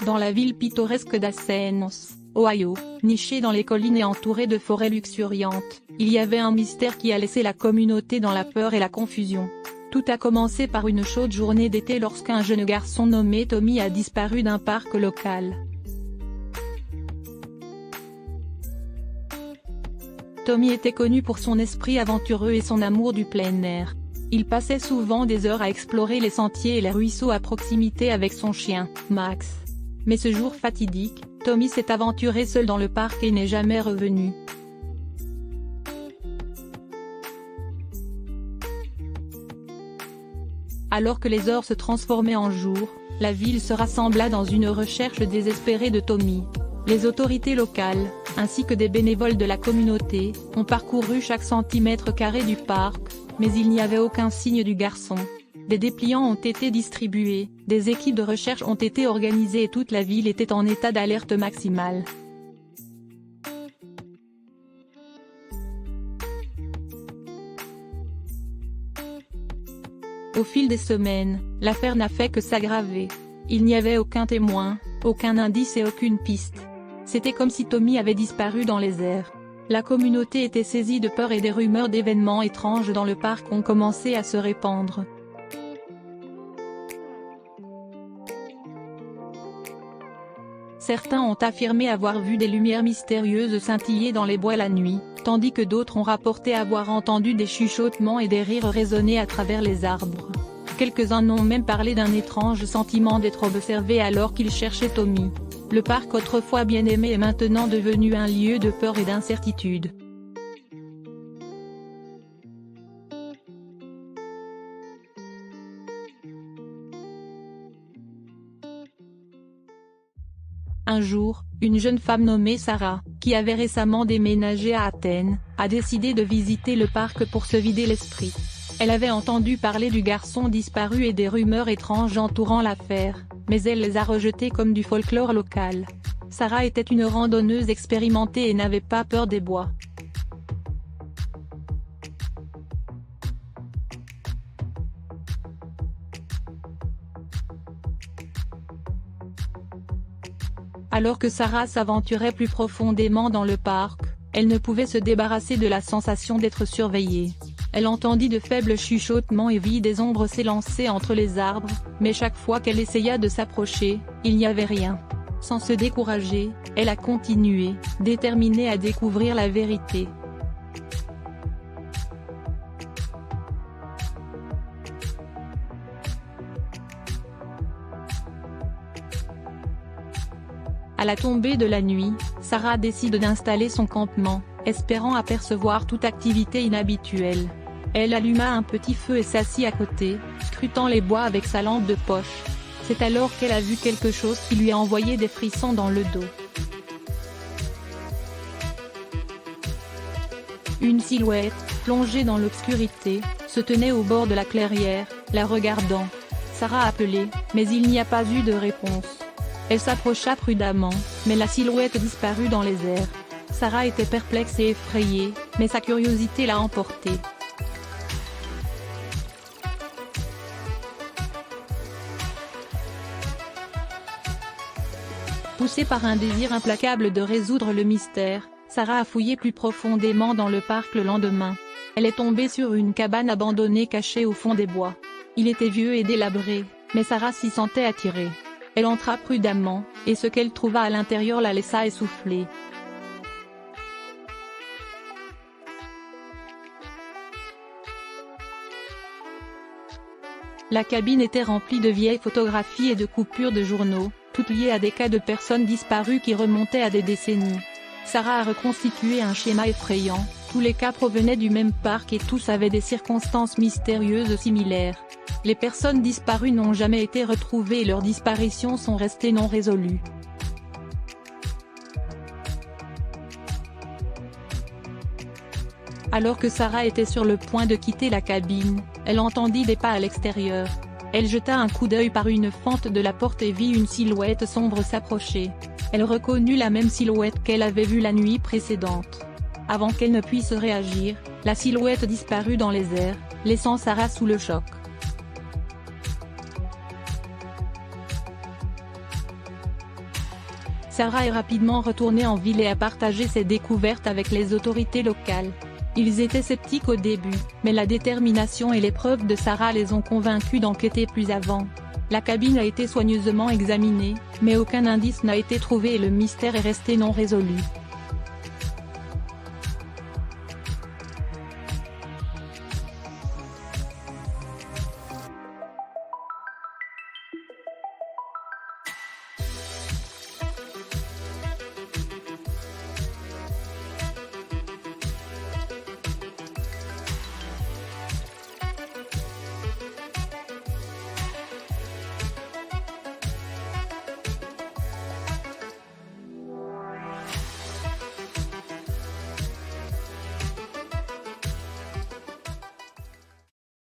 Dans la ville pittoresque d'Athens, Ohio, nichée dans les collines et entourée de forêts luxuriantes, il y avait un mystère qui a laissé la communauté dans la peur et la confusion. Tout a commencé par une chaude journée d'été lorsqu'un jeune garçon nommé Tommy a disparu d'un parc local. Tommy était connu pour son esprit aventureux et son amour du plein air. Il passait souvent des heures à explorer les sentiers et les ruisseaux à proximité avec son chien, Max. Mais ce jour fatidique, Tommy s'est aventuré seul dans le parc et n'est jamais revenu. Alors que les heures se transformaient en jours, la ville se rassembla dans une recherche désespérée de Tommy. Les autorités locales, ainsi que des bénévoles de la communauté, ont parcouru chaque centimètre carré du parc, mais il n'y avait aucun signe du garçon. Des dépliants ont été distribués, des équipes de recherche ont été organisées et toute la ville était en état d'alerte maximale. Au fil des semaines, l'affaire n'a fait que s'aggraver. Il n'y avait aucun témoin, aucun indice et aucune piste. C'était comme si Tommy avait disparu dans les airs. La communauté était saisie de peur et des rumeurs d'événements étranges dans le parc ont commencé à se répandre. Certains ont affirmé avoir vu des lumières mystérieuses scintiller dans les bois la nuit, tandis que d'autres ont rapporté avoir entendu des chuchotements et des rires résonner à travers les arbres. Quelques-uns ont même parlé d'un étrange sentiment d'être observé alors qu'ils cherchaient Tommy. Le parc autrefois bien aimé est maintenant devenu un lieu de peur et d'incertitude. Un jour, une jeune femme nommée Sarah, qui avait récemment déménagé à Athènes, a décidé de visiter le parc pour se vider l'esprit. Elle avait entendu parler du garçon disparu et des rumeurs étranges entourant l'affaire, mais elle les a rejetées comme du folklore local. Sarah était une randonneuse expérimentée et n'avait pas peur des bois. Alors que Sarah s'aventurait plus profondément dans le parc, elle ne pouvait se débarrasser de la sensation d'être surveillée. Elle entendit de faibles chuchotements et vit des ombres s'élancer entre les arbres, mais chaque fois qu'elle essaya de s'approcher, il n'y avait rien. Sans se décourager, elle a continué, déterminée à découvrir la vérité. À la tombée de la nuit, Sarah décide d'installer son campement, espérant apercevoir toute activité inhabituelle. Elle alluma un petit feu et s'assit à côté, scrutant les bois avec sa lampe de poche. C'est alors qu'elle a vu quelque chose qui lui a envoyé des frissons dans le dos. Une silhouette, plongée dans l'obscurité, se tenait au bord de la clairière, la regardant. Sarah appelait, mais il n'y a pas eu de réponse. Elle s'approcha prudemment, mais la silhouette disparut dans les airs. Sarah était perplexe et effrayée, mais sa curiosité l'a emportée. Poussée par un désir implacable de résoudre le mystère, Sarah a fouillé plus profondément dans le parc le lendemain. Elle est tombée sur une cabane abandonnée cachée au fond des bois. Il était vieux et délabré, mais Sarah s'y sentait attirée. Elle entra prudemment, et ce qu'elle trouva à l'intérieur la laissa essoufflée. La cabine était remplie de vieilles photographies et de coupures de journaux, toutes liées à des cas de personnes disparues qui remontaient à des décennies. Sarah a reconstitué un schéma effrayant, tous les cas provenaient du même parc et tous avaient des circonstances mystérieuses similaires. Les personnes disparues n'ont jamais été retrouvées et leurs disparitions sont restées non résolues. Alors que Sarah était sur le point de quitter la cabine, elle entendit des pas à l'extérieur. Elle jeta un coup d'œil par une fente de la porte et vit une silhouette sombre s'approcher. Elle reconnut la même silhouette qu'elle avait vue la nuit précédente. Avant qu'elle ne puisse réagir, la silhouette disparut dans les airs, laissant Sarah sous le choc. Sarah est rapidement retournée en ville et a partagé ses découvertes avec les autorités locales. Ils étaient sceptiques au début, mais la détermination et les preuves de Sarah les ont convaincus d'enquêter plus avant. La cabine a été soigneusement examinée, mais aucun indice n'a été trouvé et le mystère est resté non résolu.